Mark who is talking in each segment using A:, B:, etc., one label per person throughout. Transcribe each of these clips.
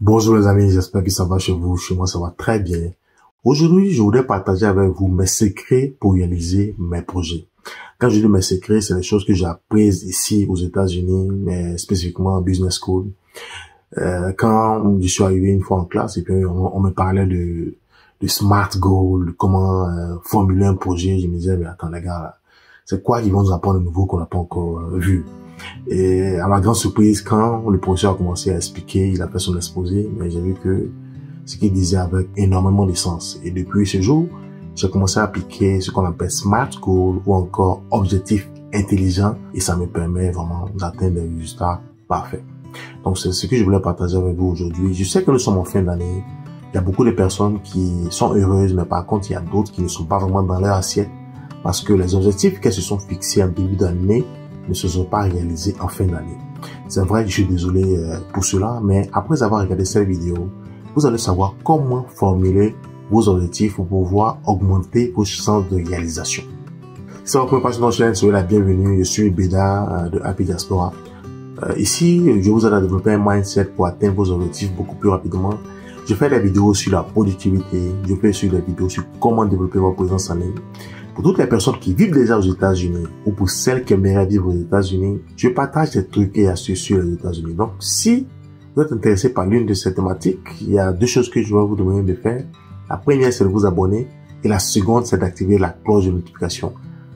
A: Bonjour les amis, j'espère que ça va chez vous. Chez moi, ça va très bien. Aujourd'hui, je voudrais partager avec vous mes secrets pour réaliser mes projets. Quand je dis mes secrets, c'est les choses que j'ai apprises ici aux États-Unis, mais spécifiquement en business school. Quand je suis arrivé une fois en classe et puis on me parlait de SMART goal, de comment formuler un projet, je me disais, mais attends les gars, c'est quoi qu'ils vont nous apprendre de nouveau qu'on n'a pas encore vu? Et à ma grande surprise, quand le professeur a commencé à expliquer, il a fait son exposé, mais j'ai vu que ce qu'il disait avait énormément de sens. Et depuis ce jour, j'ai commencé à appliquer ce qu'on appelle SMART Goal ou encore objectif intelligent et ça me permet vraiment d'atteindre des résultats parfaits. Donc c'est ce que je voulais partager avec vous aujourd'hui. Je sais que nous sommes en fin d'année. Il y a beaucoup de personnes qui sont heureuses, mais par contre, il y a d'autres qui ne sont pas vraiment dans leur assiette parce que les objectifs qu'elles se sont fixés en début d'année ne se sont pas réalisés en fin d'année. C'est vrai que je suis désolé pour cela, mais après avoir regardé cette vidéo, vous allez savoir comment formuler vos objectifs pour pouvoir augmenter vos chances de réalisation. Si c'est votre première page sur notre chaîne, soyez la bienvenue. Je suis Beda de Happy Diaspora. Ici, je vous aide à développer un mindset pour atteindre vos objectifs beaucoup plus rapidement. Je fais des vidéos sur la productivité, je fais des vidéos sur comment développer votre présence en ligne. Pour toutes les personnes qui vivent déjà aux États-Unis ou pour celles qui aimeraient vivre aux États-Unis, je partage des trucs et astuces sur les États-Unis. Donc, si vous êtes intéressé par l'une de ces thématiques, il y a deux choses que je vais vous demander de faire. La première, c'est de vous abonner et la seconde, c'est d'activer la cloche de notification.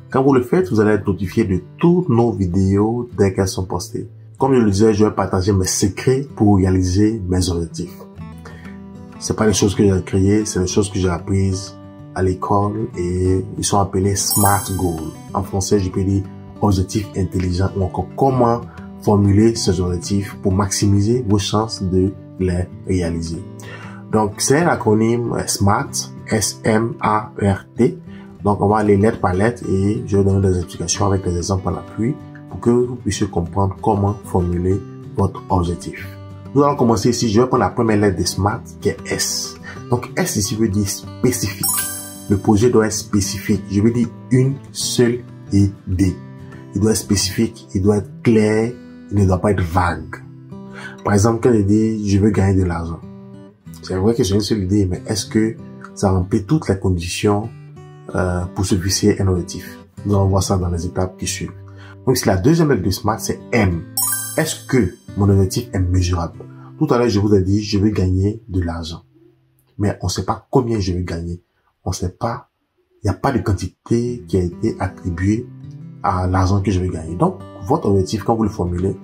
A: Quand vous le faites, vous allez être notifié de toutes nos vidéos dès qu'elles sont postées. Comme je le disais, je vais partager mes secrets pour réaliser mes objectifs. C'est pas les choses que j'ai créées, c'est les choses que j'ai apprises à l'école et ils sont appelés SMART Goals. En français, je peux dire objectifs intelligents ou encore comment formuler ces objectifs pour maximiser vos chances de les réaliser. Donc, c'est l'acronyme SMART, S-M-A-R-T. Donc, on va aller lettre par lettre et je vais donner des explications avec des exemples à l'appui pour que vous puissiez comprendre comment formuler votre objectif. Nous allons commencer ici. Je vais prendre la première lettre de SMART qui est S. Donc, S ici veut dire spécifique. Le projet doit être spécifique. Je veux dire une seule idée. Il doit être spécifique, il doit être clair, il ne doit pas être vague. Par exemple, quand je dis je veux gagner de l'argent, c'est vrai que c'est une seule idée, mais est-ce que ça remplit toutes les conditions pour se fixer un objectif? Nous allons voir ça dans les étapes qui suivent. Donc, si la deuxième lettre de SMART, c'est M. Est-ce que mon objectif est mesurable? Tout à l'heure, je vous ai dit je veux gagner de l'argent, mais on ne sait pas combien je veux gagner. On sait pas, il n'y a pas de quantité qui a été attribuée à l'argent que je vais gagner. Donc, votre objectif, quand vous le formulez,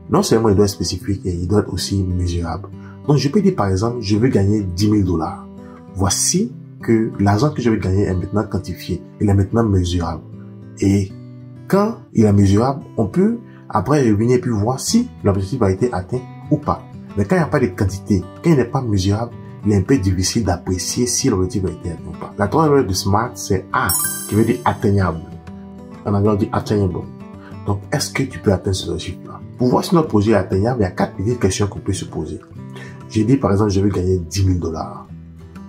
A: non seulement il doit être spécifique et il doit être aussi mesurable. Donc, je peux dire par exemple, je veux gagner 10 000 $. Voici que l'argent que je vais gagner est maintenant quantifié. Il est maintenant mesurable. Et quand il est mesurable, on peut après revenir et puis voir si l'objectif a été atteint ou pas. Mais quand il n'y a pas de quantité, quand il n'est pas mesurable, il est un peu difficile d'apprécier si l'objectif a été atteint ou pas. La troisième lettre de SMART, c'est A, qui veut dire atteignable. En anglais, on dit attainable. Donc, est-ce que tu peux atteindre ce objectif-là? Pour voir si notre projet est atteignable, il y a 4 petites questions qu'on peut se poser. J'ai dit, par exemple, je veux gagner 10 000 $.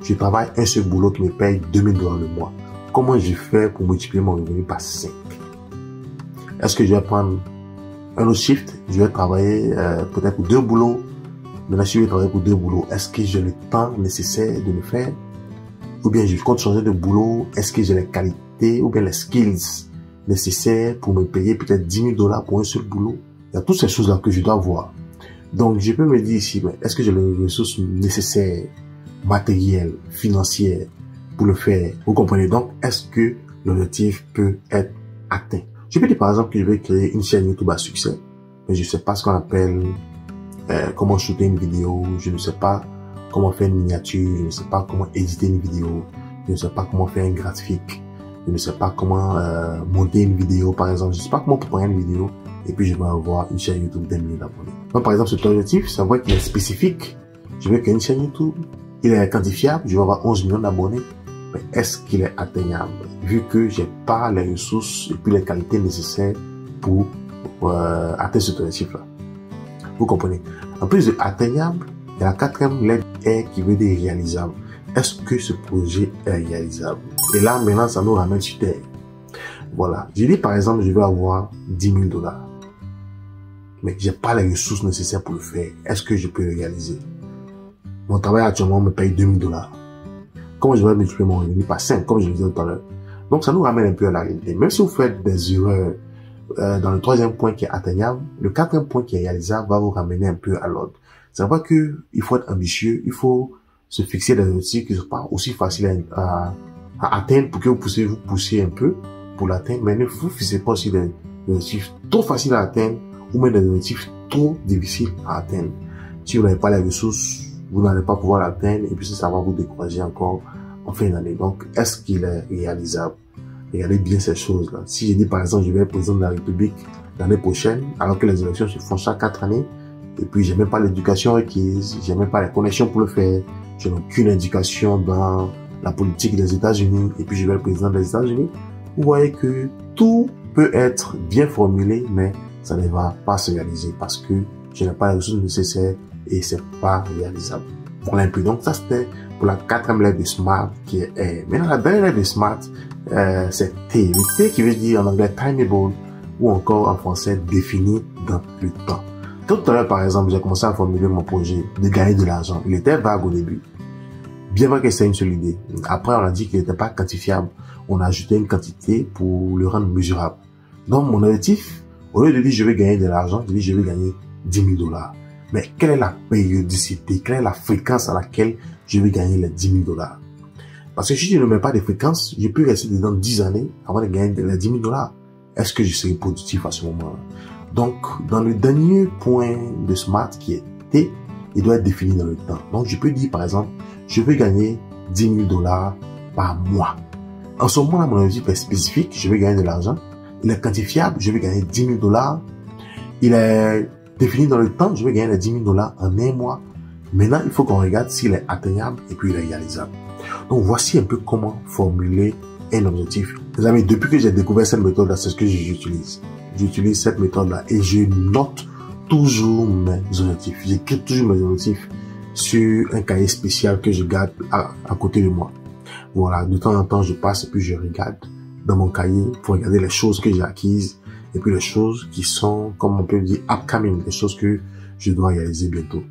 A: Je travaille un seul boulot qui me paye 2 000 $ le mois. Comment je fais pour multiplier mon revenu par 5? Est-ce que je vais prendre un autre shift? Je vais travailler peut-être pour 2 boulots. Maintenant, si je vais travailler pour 2 boulots, est-ce que j'ai le temps nécessaire de le faire? Ou bien je compte changer de boulot? Est-ce que j'ai les qualités ou bien les skills nécessaires pour me payer peut-être 10 000 $ pour un seul boulot? Il y a toutes ces choses-là que je dois voir. Donc, je peux me dire ici, mais est-ce que j'ai les ressources nécessaires, matérielles, financières pour le faire? Vous comprenez? Donc, est-ce que l'objectif peut être atteint? Je peux dire par exemple que je vais créer une chaîne YouTube à succès, mais je ne sais pas ce qu'on appelle comment shooter une vidéo, je ne sais pas comment faire une miniature, je ne sais pas comment éditer une vidéo, je ne sais pas comment faire un graphique, je ne sais pas comment monter une vidéo par exemple, je ne sais pas comment préparer une vidéo et puis je vais avoir une chaîne YouTube d'1 million d'abonnés. Donc par exemple cet objectif, c'est vrai qu'il est spécifique, je veux créer une chaîne YouTube, il est quantifiable, je vais avoir 11 millions d'abonnés, mais est-ce qu'il est atteignable vu que j'ai pas les ressources et puis les qualités nécessaires pour atteindre cet objectif-là? Vous comprenez? En plus de atteignable, il y a la quatrième lettre R qui veut dire réalisable. Est-ce que ce projet est réalisable? Et là, maintenant, ça nous ramène sur terre. Voilà. Je dis par exemple, je veux avoir 10 000 $. Mais j'ai pas les ressources nécessaires pour le faire. Est-ce que je peux le réaliser? Mon travail actuellement me paye $2000. Comment je vais multiplier mon revenu par 5, comme je le disais tout à l'heure? Donc, ça nous ramène un peu à la réalité. Même si vous faites des erreurs dans le troisième point qui est atteignable, le quatrième point qui est réalisable va vous ramener un peu à l'ordre. C'est vrai que il faut être ambitieux, il faut se fixer des objectifs qui ne sont pas aussi faciles à atteindre pour que vous puissiez vous pousser un peu pour l'atteindre, mais ne vous fixez pas aussi des objectifs trop faciles à atteindre ou même des objectifs trop difficiles à atteindre. Si vous n'avez pas les ressources, vous n'allez pas pouvoir l'atteindre et puis ça va vous décourager encore en fin d'année. Donc, est-ce qu'il est réalisable? Regardez bien ces choses-là. Si je dis par exemple, je vais être président de la République l'année prochaine, alors que les élections se font chaque 4 années, et puis j'ai même pas l'éducation requise, j'ai même pas les connexions pour le faire, je n'ai aucune indication dans la politique des États-Unis, et puis je vais être président des États-Unis, vous voyez que tout peut être bien formulé, mais ça ne va pas se réaliser parce que je n'ai pas les ressources nécessaires et c'est pas réalisable. Voilà un peu. Donc ça c'était pour la quatrième lettre de SMART qui est R. Maintenant la dernière lettre de SMART, c'est T. Le T qui veut dire en anglais timeable ou encore en français défini dans le temps. Tout à l'heure par exemple, j'ai commencé à formuler mon projet de gagner de l'argent. Il était vague au début. Bien vrai que c'est une seule idée. Après on a dit qu'il n'était pas quantifiable. On a ajouté une quantité pour le rendre mesurable. Donc mon objectif, au lieu de dire je vais gagner de l'argent, je dis je vais gagner $10,000. Mais quelle est la périodicité, quelle est la fréquence à laquelle je vais gagner les $10,000? Parce que si je ne mets pas de fréquence, je peux rester dedans 10 années avant de gagner les $10,000. Est-ce que je serai productif à ce moment-là? Donc, dans le dernier point de SMART qui est T, il doit être défini dans le temps. Donc, je peux dire par exemple, je vais gagner $10,000 par mois. En ce moment-là, mon objectif est spécifique, je vais gagner de l'argent. Il est quantifiable, je vais gagner $10,000. Il est défini dans le temps, je vais gagner les $10,000 en un mois. Maintenant, il faut qu'on regarde s'il est atteignable et puis il est réalisable. Donc, voici un peu comment formuler un objectif. Les amis, depuis que j'ai découvert cette méthode-là, c'est ce que j'utilise. J'utilise cette méthode-là et je note toujours mes objectifs. J'écris toujours mes objectifs sur un cahier spécial que je garde à côté de moi. Voilà, de temps en temps, je passe et puis je regarde dans mon cahier pour regarder les choses que j'ai acquises et puis les choses qui sont, comme on peut dire, upcoming, les choses que je dois réaliser bientôt.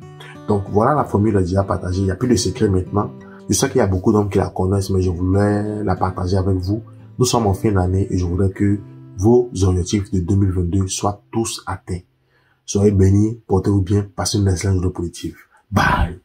A: Donc voilà la formule déjà partagée. Il n'y a plus de secret maintenant. Je sais qu'il y a beaucoup d'hommes qui la connaissent, mais je voulais la partager avec vous. Nous sommes en fin d'année et je voudrais que vos objectifs de 2022 soient tous atteints. Soyez bénis, portez-vous bien, passez une excellente journée positive. Bye!